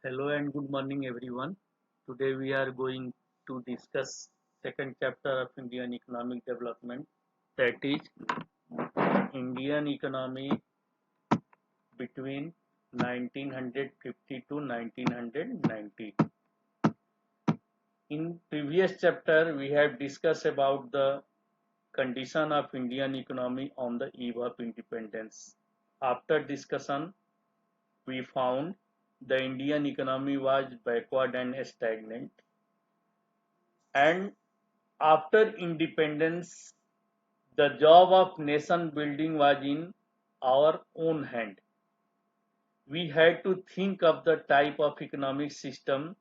Hello and good morning everyone. Today we are going to discuss second chapter of Indian economic development, that is Indian economy between 1950 to 1990. In previous chapter we have discussed about the condition of Indian economy on the eve of independence. After discussion we found the Indian economy was backward and stagnant, and after independence, the job of nation building was in our own hand. We had to think of the type of economic system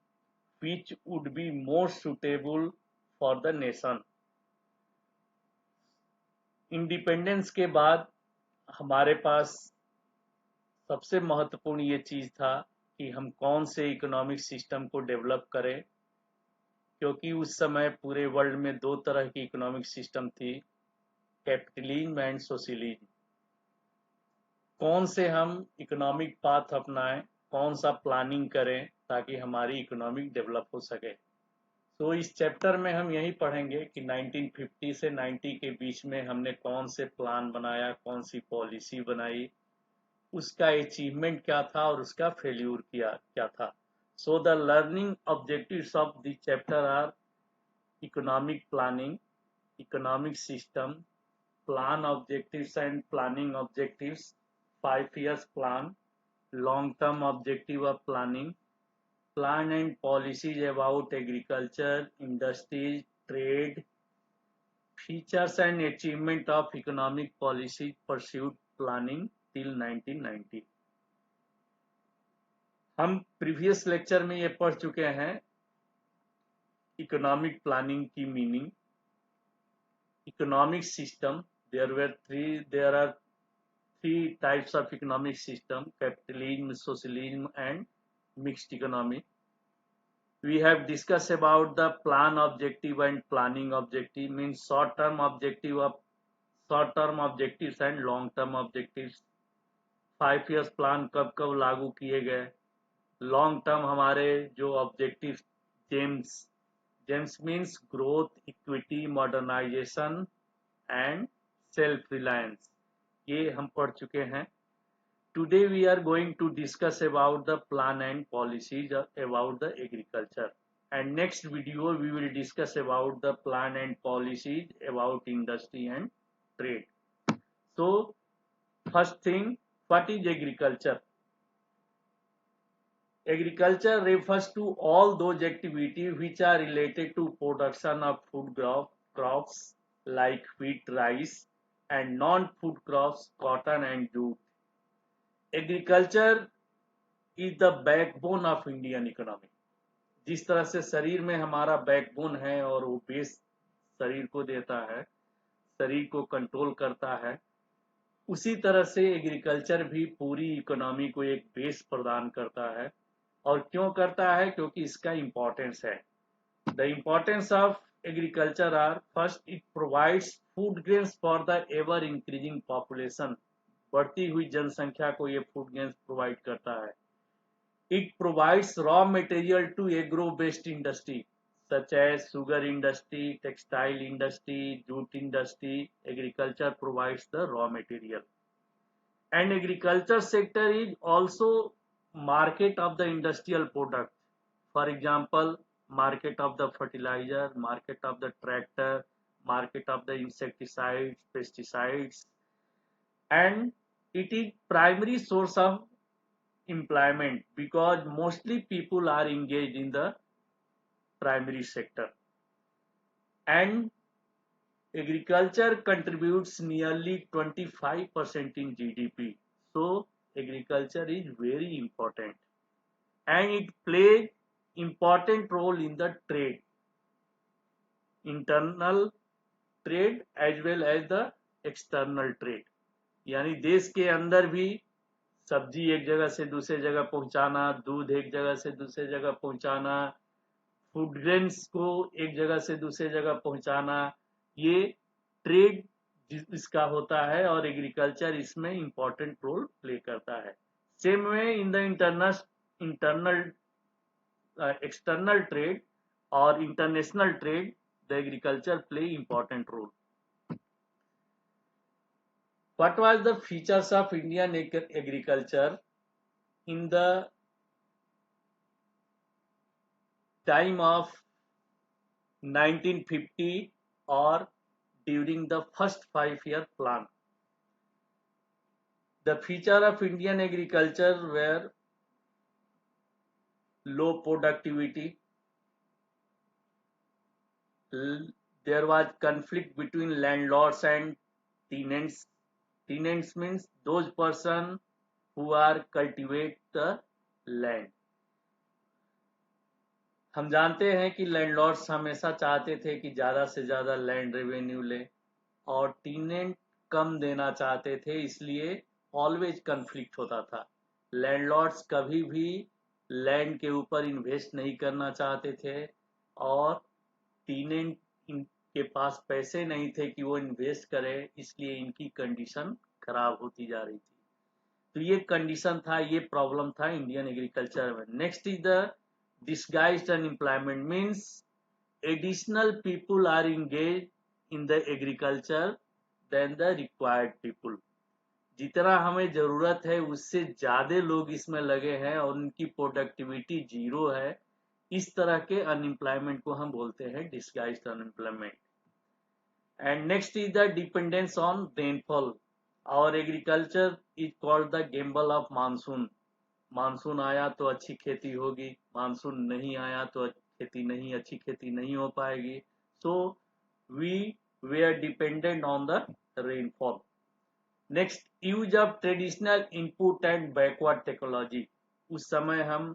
which would be more suitable for the nation. Independence के बाद हमारे पास सबसे महत्वपूर्ण ये चीज था कि हम कौन से इकोनॉमिक सिस्टम को डेवलप करें, क्योंकि उस समय पूरे वर्ल्ड में दो तरह की इकोनॉमिक सिस्टम थी, कैपिटलिज्म एंड सोशलिज्म। कौन से हम इकोनॉमिक पाथ अपनाएं, कौन सा प्लानिंग करें ताकि हमारी इकोनॉमिक डेवलप हो सके। तो इस चैप्टर में हम यही पढ़ेंगे कि 1950 से 90 के बीच में हमने कौन से प्लान बनाया, कौन सी पॉलिसी बनाई, उसका अचीवमेंट क्या था और उसका फेल्यूर क्या था। So the learning objectives of the chapter are economic planning, economic system, plan objectives and planning objectives, 5 years plan, long term objective of planning, plan and policies about agriculture, industries, trade, features and achievement of economic policy pursued planning till 1990। हम previous lecture में ये पढ़ चुके हैं economic planning की meaning, economic system. there are three types of economic system: capitalism, socialism and mixed economy. We have discussed about the plan objective and planning objective, means short term objectives and long term objectives। 5 years plan कब कब लागू किए गए, long term हमारे जो objective, GEMS GEMS means growth, equity, modernisation and self reliance, ये हम पढ़ चुके हैं। Today we are going to discuss about the plan and policies about the agriculture, and next video we will discuss about the plan and policies about industry and trade. So first thing, what is agriculture? Agriculture refers to all those activities which are related to production of food crops like wheat, rice, and non-food crops, cotton and jute। Agriculture is the backbone of Indian economy. जिस तरह से शरीर में हमारा backbone है और वो base शरीर को देता है, शरीर को कंट्रोल करता है, उसी तरह से एग्रीकल्चर भी पूरी इकोनॉमी को एक बेस प्रदान करता है। और क्यों करता है? क्योंकि इसका इंपॉर्टेंस है। The importance of agriculture are, first, it provides food grains for the ever increasing population. बढ़ती हुई जनसंख्या को ये फूड ग्रेन्स प्रोवाइड करता है। It provides raw material to agro based industry such as sugar industry, textile industry, jute industry. Agriculture provides the raw material, and agriculture sector is also market of the industrial product. For example, market of the fertilizer, market of the tractor, market of the insecticides, pesticides, and it is primary source of employment because mostly people are engaged in the primary sector, and agriculture contributes nearly 25% in GDP. So agriculture is very important, and it plays important role in the trade, internal trade as well as the external trade। यानी देश के अंदर भी सब्जी एक जगह से दूसरे जगह पहुंचाना, दूध एक जगह से दूसरे जगह पहुंचाना, फूड ग्रेन्स को एक जगह से दूसरे जगह पहुंचाना, ये ट्रेड इसका होता है और एग्रीकल्चर इसमें इंपॉर्टेंट रोल प्ले करता है। Same way in the internal external trade or international trade, the agriculture play important role. What was the features of Indian agriculture in the time of 1950 or during the first 5-year plan? The feature of Indian agriculture were low productivity. There was conflict between landlords and tenants. Tenants means those person who are cultivate the land. हम जानते हैं कि landlords हमेशा चाहते थे कि ज्यादा से ज्यादा लैंड रेवेन्यू ले और टीनेंट कम देना चाहते थे, इसलिए ऑलवेज कन्फ्लिक्ट होता था। लैंडलॉर्ड्स कभी भी लैंड के ऊपर इन्वेस्ट नहीं करना चाहते थे और टीनेंट के पास पैसे नहीं थे कि वो इन्वेस्ट करें, इसलिए इनकी कंडीशन खराब होती जा रही थी। तो ये कंडीशन था, ये प्रॉब्लम था इंडियन एग्रीकल्चर में। Next is the disguised unemployment, means additional people are engaged in the agriculture than the required people. जितना हमें जरूरत है उससे ज्यादा लोग इसमें लगे हैं और उनकी प्रोडक्टिविटी जीरो है। इस तरह के अनएम्प्लॉयमेंट को हम बोलते हैं disguised unemployment. And next is the dependence on rainfall. Our agriculture is called the gamble of monsoon. Monsoon आया तो अच्छी खेती होगी, मानसून नहीं आया तो अच्छी खेती नहीं हो पाएगी। So we are dependent on the rainfall. Next, use of traditional input and backward technology. उस समय हम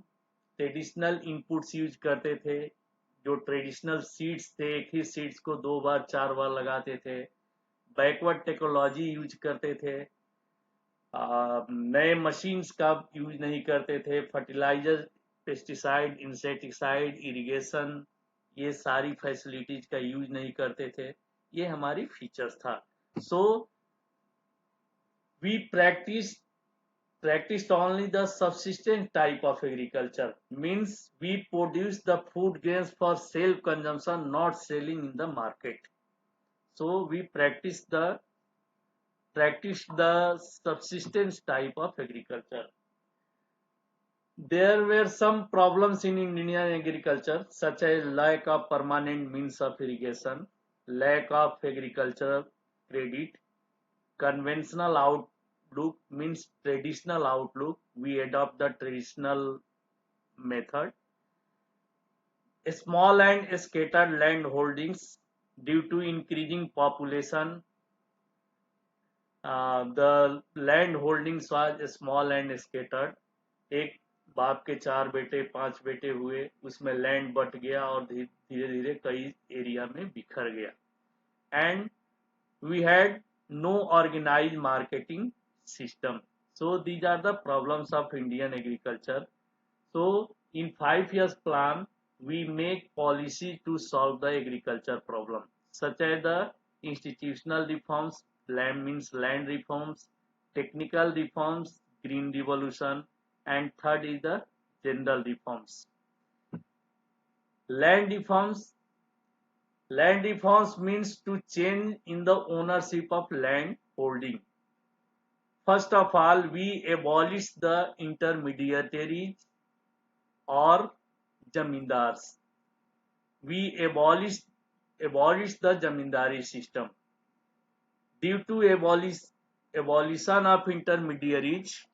ट्रेडिशनल इनपुट्स यूज करते थे, जो ट्रेडिशनल सीड्स थे, एक ही सीड्स को 2 बार 4 बार लगाते थे। बैकवर्ड टेक्नोलॉजी यूज करते थे, नए मशीन्स का यूज नहीं करते थे। फर्टिलाइजर, पेस्टिसाइड, इंसेक्टिसाइड, इरिगेशन, ये सारी फैसिलिटीज का यूज नहीं करते थे। ये हमारी फीचर्स था। So we practiced only the subsistence type of agriculture, means we produce the food grains for self consumption, not selling in the market. So we practice the subsistence type of agriculture. There were some problems in Indian agriculture, such as lack of permanent means of irrigation, lack of agricultural credit, conventional outlook, means traditional outlook, we adopt the traditional method, small and scattered land holdings due to increasing population. The land holdings was small and scattered. एक बाप के 4 बेटे 5 बेटे हुए, उसमें land but गया और धीरे धीरे कई एरिया में बिखर गया। And we had no organise marketing system. So these are the problems of Indian agriculture. So in 5 years plan we make policy to solve the agriculture problem, such as the institutional reforms, land reforms, technical reforms, green revolution, and third is the general reforms. Land reforms means to change in the ownership of land holding. First of all, we abolish the intermediaries or zamindars. We abolish the zamindari system. Due to abolition of intermediaries,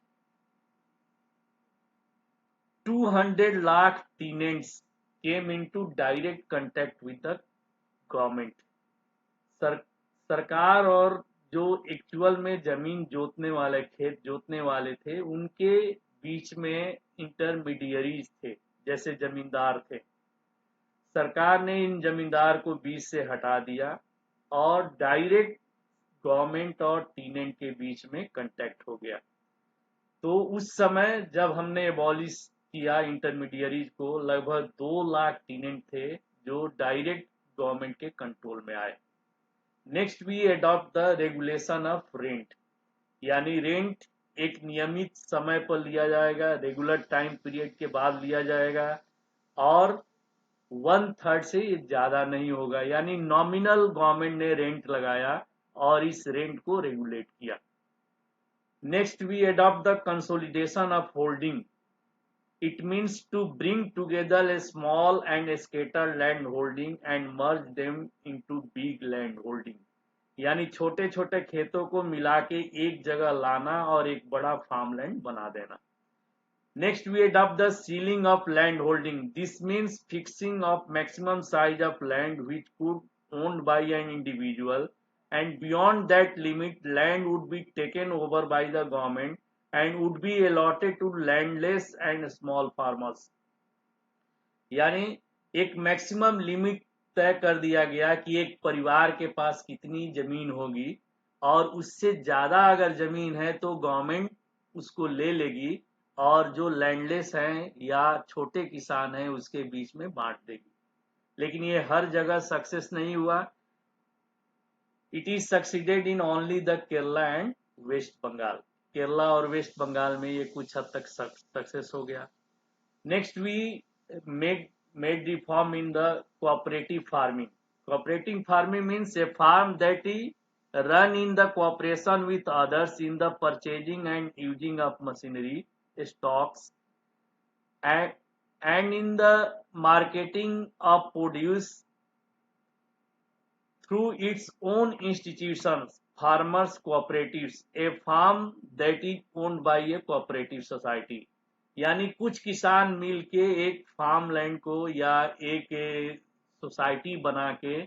200 lakh tenants came into direct contact with the government. सरकार और जो actual में जमीन जोतने वाले, खेत जोतने वाले थे, उनके बीच में इंटरमीडियरीज थे, जैसे जमींदार थे। सरकार ने इन जमींदार को बीच से हटा दिया और डायरेक्ट गवर्नमेंट और टीनेंट के बीच में कांटेक्ट हो गया। तो उस समय जब हमने एबॉलिश किया इंटरमीडियरीज को, लगभग 2 लाख टीनेंट थे जो डायरेक्ट गवर्नमेंट के कंट्रोल में आए। Next we adopt the regulation of rent, यानी रेंट एक नियमित समय पर लिया जाएगा, रेगुलर टाइम पीरियड के बाद लिया जाएगा और 1/3 से ये ज्यादा नहीं होगा, यानी नॉमिनल गवर्नमेंट ने रेंट लगाया और इस रेंट को रेगुलेट किया। Next we adopt the consolidation of holding. It means to bring together a small and scattered land holding and merge them into big land holding। यानी छोटे छोटे खेतों को मिला के एक जगह लाना और एक बड़ा फार्मलैंड बना देना। Next we adopt the ceiling of land holding। This means fixing of maximum size of land which could owned by an individual, and beyond that limit land would be taken over by the government and would be allotted to landless and small farmers। यानी एक maximum limit तय कर दिया गया कि एक परिवार के पास कितनी जमीन होगी, और उससे ज्यादा अगर जमीन है तो गवर्नमेंट उसको ले लेगी और जो लैंडलेस हैं या छोटे किसान हैं उसके बीच में बांट देगी। लेकिन ये हर जगह सक्सेस नहीं हुआ। It is succeeded in only the Kerala and West Bengal. Kerala और वेस्ट बंगाल में ये कुछ हद तक सक्सेस हो गया। Next we made reform in the cooperative farming। Cooperative farming means a farm that is run in the cooperation with others in the purchasing and using of machinery, stocks, and, and in the marketing of produce through its own institutions, farmers cooperatives, a farm that is owned by a cooperative society। यानी कुछ किसान मिल के एक farm land को या एक society बना के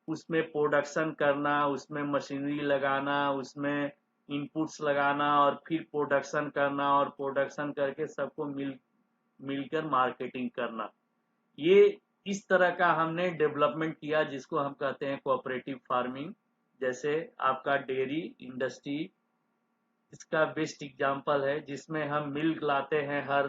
उसमें प्रोडक्शन करना, उसमें मशीनरी लगाना, उसमें इनपुट्स लगाना और फिर प्रोडक्शन करना और प्रोडक्शन करके सबको मिलकर मार्केटिंग करना। ये इस तरह का हमने डेवलपमेंट किया जिसको हम कहते हैं कोऑपरेटिव फार्मिंग। जैसे आपका डेयरी इंडस्ट्री इसका बेस्ट एग्जांपल है, जिसमें हम मिल्क लाते हैं, हर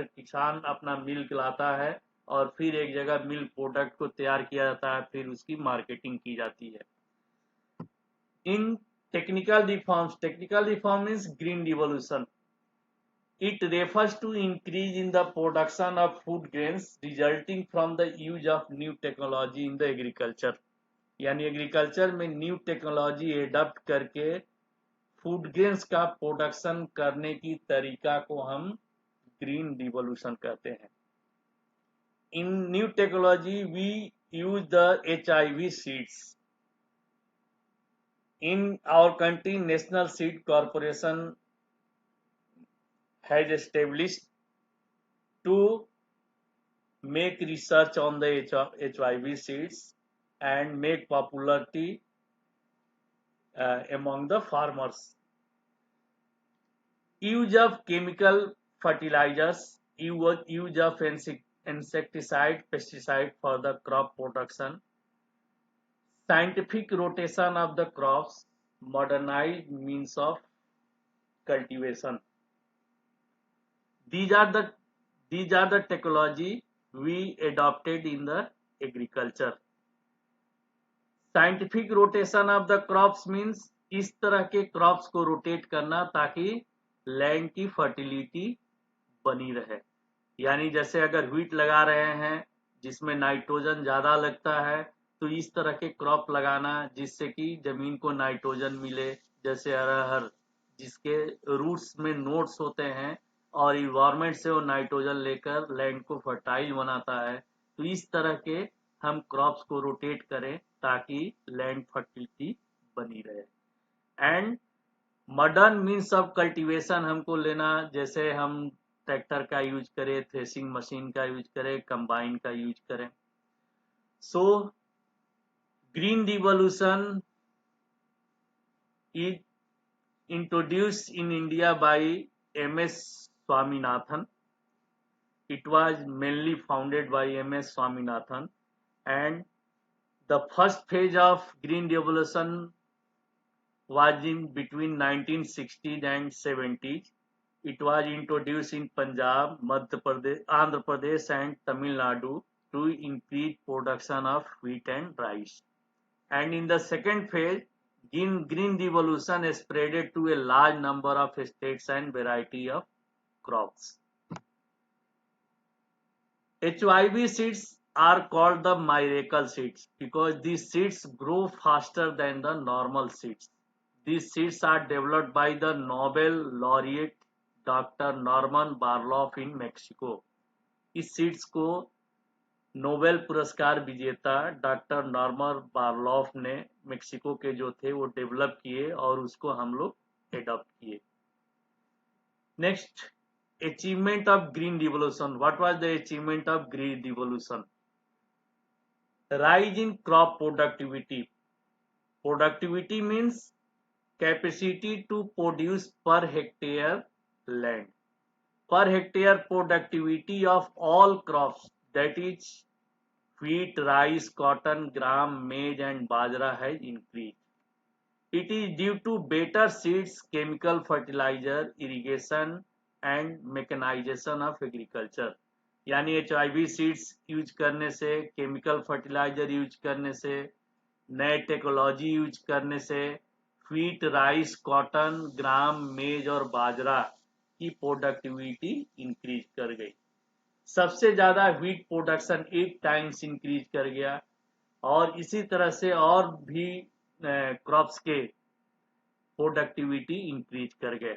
किसान अपना मिल्क लाता है और फिर एक जगह मिल्क प्रोडक्ट को तैयार किया जाता है, फिर उसकी मार्केटिंग की जाती है। इन technical reform means green revolution. It refers to increase in the production of food grains resulting from the use of new technology in the agriculture। यानी एग्रीकल्चर में न्यू टेक्नोलॉजी एडप्ट करके फूड ग्रेन्स का production करने की तरीका को हम green revolution कहते हैं। In new technology we use the HIV seeds. In our country national seed corporation has established to make research on the HIV seeds and make popularity among the farmers। Use of chemical fertilizers, use of insecticide, pesticide for the crop production, scientific rotation of the crops, modernized means of cultivation। These are the technology we adopted in the agriculture। Scientific rotation of the crops means इस तरह के crops को rotate करना ताकि land की fertility बनी रहे। यानी जैसे अगर व्हीट लगा रहे हैं जिसमें नाइट्रोजन ज्यादा लगता है, तो इस तरह के क्रॉप लगाना जिससे कि जमीन को नाइट्रोजन मिले, जैसे अरहर जिसके रूट्स में नोड्स होते हैं और इन्वायरमेंट से वो नाइट्रोजन लेकर लैंड को फर्टाइल बनाता है। तो इस तरह के हम क्रॉप्स को रोटेट करें ताकि लैंड फर्टिलिटी बनी रहे। And modern means of cultivation हमको लेना, जैसे हम ट्रैक्टर का यूज करें, थ्रेसिंग मशीन का यूज करें, कंबाइन का यूज करें। So green revolution is introduced in India by MS Swaminathan। It was mainly founded by MS Swaminathan, and the first phase of Green Revolution was in between 1960s and 70s। It was introduced in Punjab, Madhya Pradesh, Andhra Pradesh, and Tamil Nadu to increase production of wheat and rice। And in the second phase, Green Revolution spread to a large number of states and variety of crops। HYV seeds are called the miracle seeds because these seeds grow faster than the normal seeds. These seeds are developed by the Nobel laureate Dr. Norman Borlaug in Mexico. इस seeds को Nobel पुरस्कार विजेता doctor Norman बारलॉफ ने Mexico के जो थे वो develop किए और उसको हम लोग एडॉप्ट किए. Next, achievement of green revolution. What was the achievement of green revolution? Rise in crop productivity. Productivity means capacity to produce per hectare land. Per hectare productivity of all crops, that is wheat, rice, cotton, gram, maize and bajra has increased. It is due to better seeds, chemical fertilizer, irrigation and mechanisation of agriculture. यानी HYV seeds use करने से, chemical fertiliser use करने से, नए technology use करने से wheat, rice, cotton, ग्राम, मेज और बाजरा की प्रोडक्टिविटी इंक्रीज कर गई. सबसे ज्यादा व्हीट प्रोडक्शन 8 टाइम्स इंक्रीज कर गया और इसी तरह से और भी क्रॉप्स के प्रोडक्टिविटी इंक्रीज कर गए.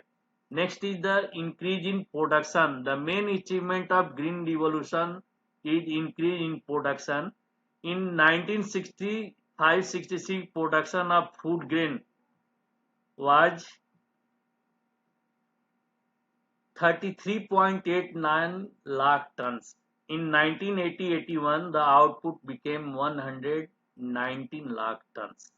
Next is the increase in production. The main achievement of Green Revolution is increase in production. In 1965-66, production of food grain was 33.89 lakh tons. In 1980-81, the output became 119 lakh tons.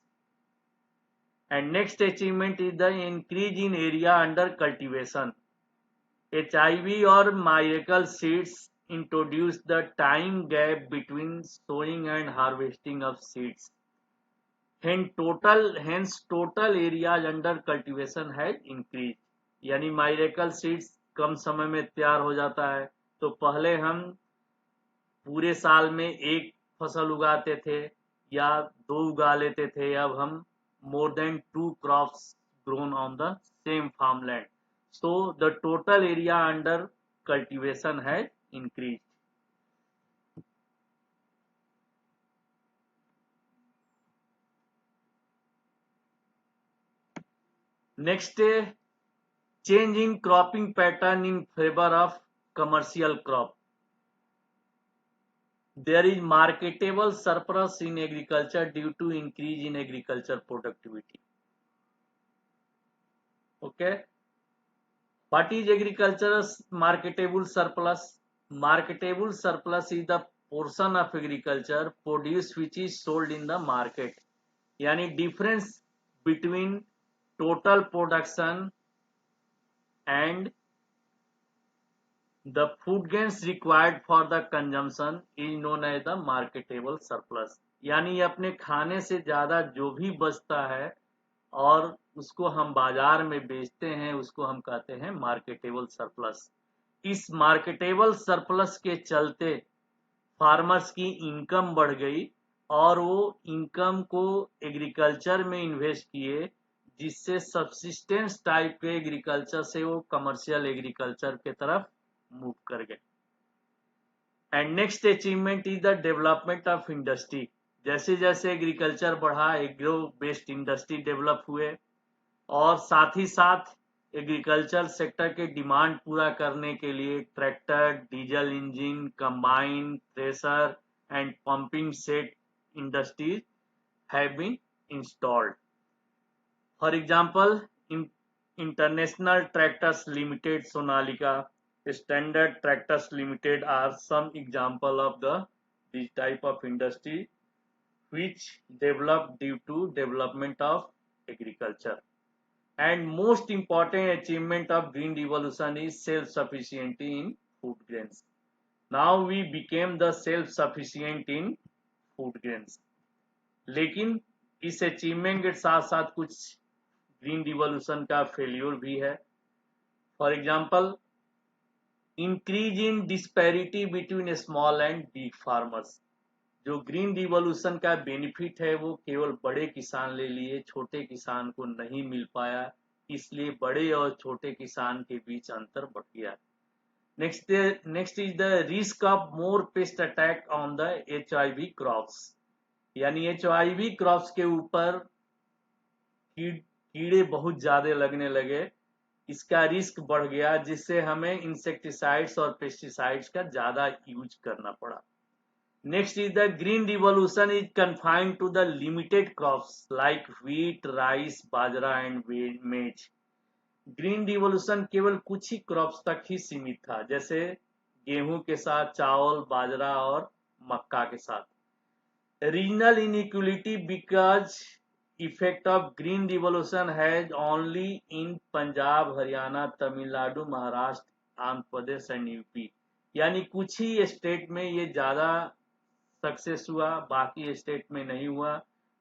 And next achievement is the increase in area under cultivation. HIV or miracle seeds introduced the time gap between sowing and harvesting of seeds. Hence total areas under cultivation has increased. यानी miracle seeds कम समय में तैयार हो जाता है. तो पहले हम पूरे साल में एक फसल उगाते थे या 2 उगा लेते थे. अब हम more than 2 crops grown on the same farmland. So the total area under cultivation has increased. Next, change in cropping pattern in favor of commercial crop. There is marketable surplus in agriculture due to increase in agriculture productivity. Okay. What is agriculture's marketable surplus? Marketable surplus is the portion of agriculture produce which is sold in the market. यानी difference between total production and the food grains required for the consumption is known as the marketable surplus. यानी ये अपने खाने से ज्यादा जो भी बचता है और उसको हम बाजार में बेचते हैं उसको हम कहते हैं मार्केटेबल सरप्लस. इस मार्केटेबल सरप्लस के चलते फार्मर्स की इनकम बढ़ गई और वो इनकम को एग्रीकल्चर में इन्वेस्ट किए जिससे सब्सिस्टेंस टाइप के एग्रीकल्चर से वो कमर्शियल एग्रीकल्चर के तरफ मूव कर गए. And next achievement is the development of industry. जैसे जैसे एग्रीकल्चर बढ़ा, एग्रो बेस्ड इंडस्ट्री डेवलप हुए और साथ ही साथ एग्रीकल्चर सेक्टर के डिमांड पूरा करने के लिए tractor, diesel engine, combine, thresher and pumping set industries have been installed. For example, International Tractors Limited, Sonalika, Standard Tractors Limited are some example of this type of industry which developed due to development of agriculture. And most important achievement of Green Revolution is self-sufficiency in food grains. Now we became the self-sufficient in food grains. लेकिन इस achievement के साथ साथ कुछ green revolution का failure भी है. For example, increase in disparity between small and big farmers. जो ग्रीन रिवॉल्यूशन का बेनिफिट है वो केवल बड़े किसान ले लिए, छोटे किसान को नहीं मिल पाया, इसलिए बड़े और छोटे किसान के बीच अंतर बढ़ गया. Next is the risk of more paste attack on the HIV crops, यानी HIV क्रॉप्स के ऊपर कीड़े बहुत ज्यादा लगने लगे, इसका रिस्क बढ़ गया, जिससे हमें इंसेक्टिसाइड्स और पेस्टिसाइड्स का ज्यादा यूज करना पड़ा। Next is the green revolution is confined to the limited crops like wheat, rice, bajra and maize. Green revolution केवल कुछ ही क्रॉप्स तक ही सीमित था, जैसे गेहूं के साथ चावल, बाजरा और मक्का के साथ। Regional inequality because effect of green revolution has only in Punjab, Haryana, Tamil Nadu, Maharashtra, Andhra Pradesh and UP, यानी कुछ ही स्टेट में ये ज्यादा सक्सेस हुआ, बाकी स्टेट में नहीं हुआ।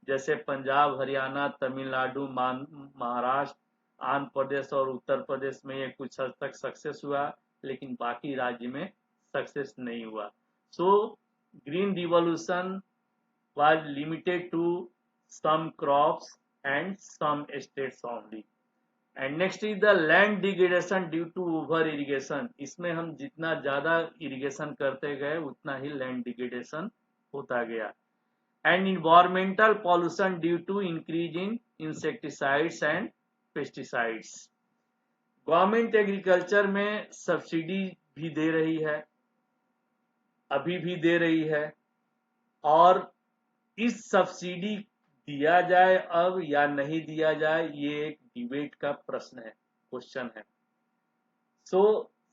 जैसे पंजाब, हरियाणा, तमिलनाडु, महाराष्ट्र, आंध्र प्रदेश और उत्तर प्रदेश में ये कुछ हद तक सक्सेस हुआ, लेकिन बाकी राज्य में सक्सेस नहीं हुआ। So green revolution was limited to some crops and some states only. And next is the land degradation due to over irrigation. इसमें हम जितना ज्यादा irrigation करते गए उतना ही land degradation होता गया। And environmental pollution due to increase in insecticides and pesticides. Government agriculture में सब्सिडी भी दे रही है, अभी भी दे रही है, और इस सब्सिडी दिया जाए अब या नहीं दिया जाए, ये एक डिबेट का प्रश्न है, क्वेश्चन है। सो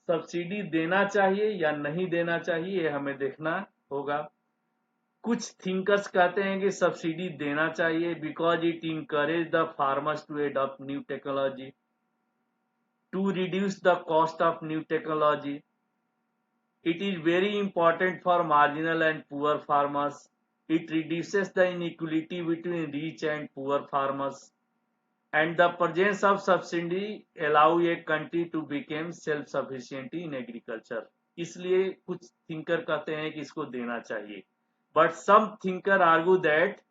सब्सिडी देना चाहिए या नहीं देना चाहिए, ये हमें देखना होगा। कुछ थिंकर्स कहते हैं कि सब्सिडी देना चाहिए because it encourage the farmers to adopt new technology, to reduce the cost of new technology. It is very important for marginal and poor farmers. It reduces the inequality between rich and poor farmers, and the presence of subsidy allow a country to become self-sufficient in agriculture. इसलिए कुछ thinker कहते हैं कि इसको देना चाहिए, but some thinker argue that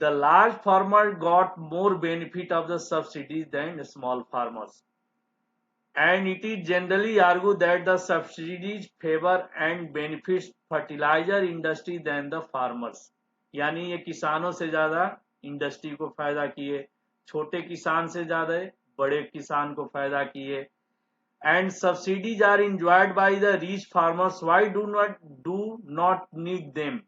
the large farmer got more benefit of the subsidies than small farmers, and it is generally argued that the subsidies favor and benefits fertilizer industry than the farmers. यानी ये किसानों से ज्यादा industry को फायदा किए, छोटे किसान से ज्यादा बड़े किसान को फायदा किए। and subsidies are enjoyed by the rich farmers, why do not need them?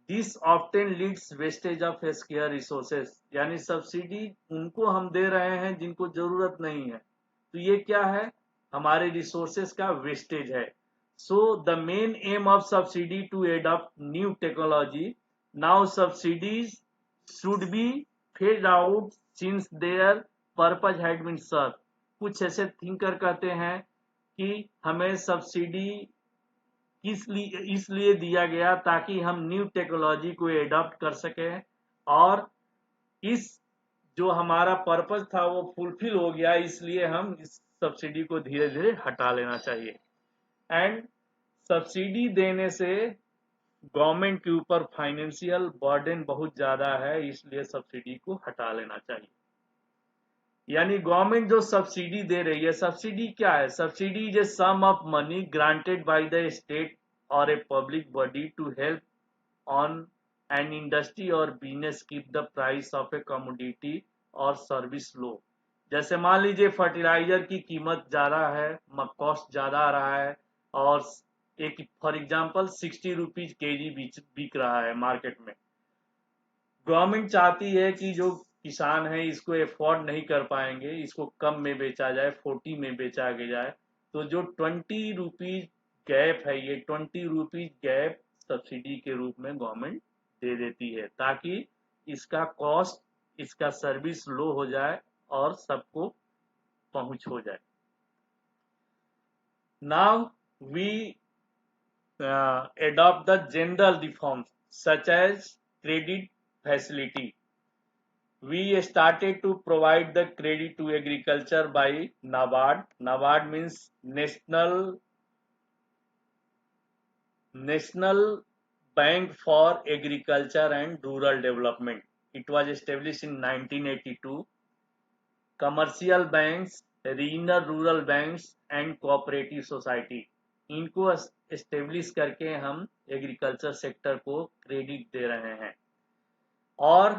This often leads wastage of scarce resources, यानी सब्सिडी उनको हम दे रहे हैं जिनको जरूरत नहीं है, तो ये क्या है, हमारे रिसोर्सेस का वेस्टेज है। So the main aim of subsidy to adopt new technology, now subsidies should be phased out since their purpose had been serve. कुछ ऐसे थिंकर कहते हैं कि हमें सब्सिडी इसलिए दिया गया ताकि हम न्यू टेक्नोलॉजी को एडॉप्ट कर सके, और इस जो हमारा पर्पज था वो फुलफिल हो गया, इसलिए हम इस सब्सिडी को धीरे धीरे हटा लेना चाहिए। एंड सब्सिडी देने से गवर्नमेंट के ऊपर फाइनेंशियल बर्डन बहुत ज्यादा है, इसलिए सब्सिडी को हटा लेना चाहिए। यानी गवर्नमेंट जो सब्सिडी दे रही है, सब्सिडी क्या है, subsidy is a sum of money granted by the state और a public body to help on an industry और business keep the price of a commodity और सर्विस लो। जैसे मान लीजिए फर्टिलाइजर की कीमत ज्यादा है, कॉस्ट ज्यादा आ रहा है, और एक फॉर एग्जांपल 60 रुपीज केजी बिक रहा है मार्केट में। गवर्नमेंट चाहती है कि जो किसान है इसको एफोर्ड नहीं कर पाएंगे, इसको कम में बेचा जाए, 40 में बेचा जाए, तो जो 20 रुपीज गैप है, ये 20 रुपीज गैप सब्सिडी के रूप में गवर्नमेंट दे देती है, ताकि इसका कॉस्ट, इसका सर्विस लो हो जाए और सबको पहुंच हो जाए। Now we adopt the general reforms such as credit facility. We started to provide the credit to agriculture by NABARD. NABARD means National Bank for Agriculture and Rural Development. It was established in 1982. Commercial banks, regional rural banks and cooperative society, इनको establish करके हम agriculture sector को credit दे रहे हैं। और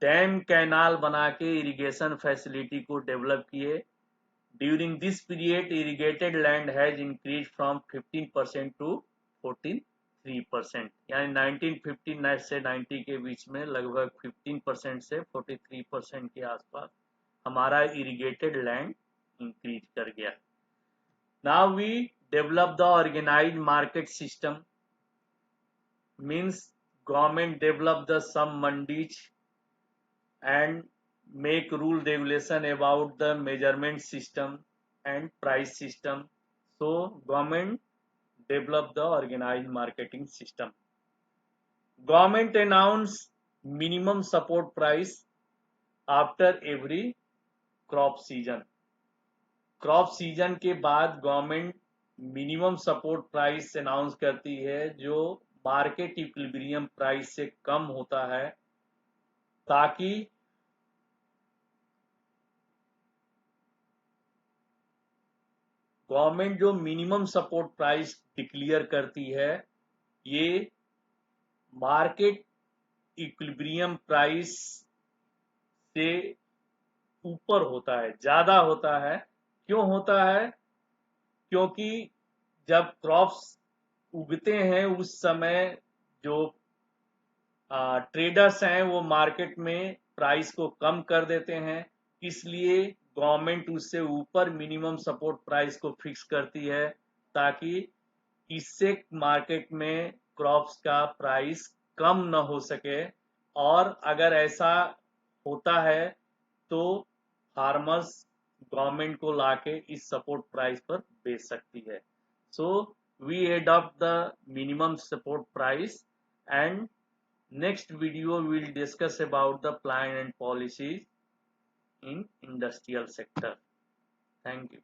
dam canal बना के इरिगेशन फैसिलिटी को डेवलप किए। During this period irrigated land has increase from 15% to 43%, यानी 1959 से 90 के बीच में लगभग 15% से 43% के आसपास हमारा इरिगेटेड लैंड इंक्रीज कर गया। Now we develop the organised market system, means government develop the some mandis and make rule regulation about the measurement system and price system. So government develop the organized marketing system. Government announce minimum support price after every crop season. Crop season के बाद government minimum support price announce करती है जो market equilibrium price से कम होता है, ताकि government जो मिनिमम सपोर्ट प्राइस डिक्लेयर करती है ये मार्केट इक्विलिब्रियम प्राइस से ऊपर होता है, ज्यादा होता है। क्यों होता है? क्योंकि जब क्रॉप्स उगते हैं उस समय जो ट्रेडर्स हैं वो मार्केट में प्राइस को कम कर देते हैं, इसलिए गवर्नमेंट उससे ऊपर मिनिमम सपोर्ट प्राइस को फिक्स करती है, ताकि इससे मार्केट में क्रॉप्स का प्राइस कम न हो सके। और अगर ऐसा होता है तो फार्मर्स गवर्नमेंट को लाके इस सपोर्ट प्राइस पर बेच सकती है। So we adopt the minimum support price, and next video we will discuss about the plan and policies in industrial sector. Thank you.